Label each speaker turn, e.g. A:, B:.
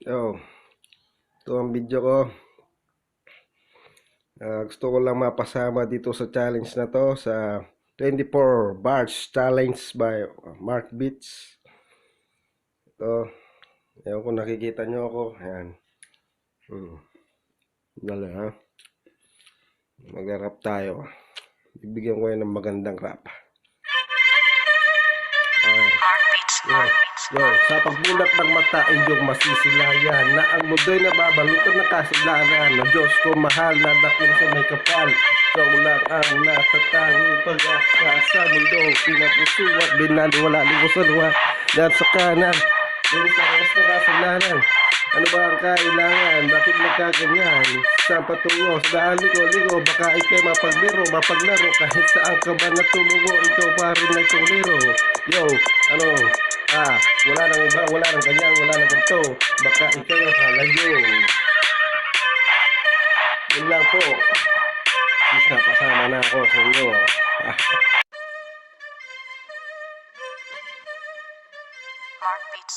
A: Yo, ito ang video ko. Gusto ko lang mapasama dito sa challenge na to, sa 24 bars challenge by Mark Beats. Ito, ewan kung nakikita nyo ako. Ayan. Dali ha. Mag-rap tayo. Bibigyan ko yan ng magandang rap. Yo, sa pagbulat ng mata inyong masisilayan na ang mundo'y nababalutan ng kasiglaran na Diyos ko mahal na dakil sa may kapal. Ikaw lang ang natatanging pag-asa sa mundo. Pinapusuwat, binaliwala, limusalwa dahil sa kanan. Yung sa rest na kasiglaran. Ano ba ang kailangan? Bakit nagkaganyan? Sa patungo, sa daan ligo-ligo, baka ikay mapaglaro kahit saan ka ba natulugo, ikaw pa rin na itong liro. Yo, ano? Wala nang iba, wala nang ganyan, wala nang ganito. Baka ikaw ang halayo. Yun lang po. Please napasama na ako sa inyo.
B: Mark Beats.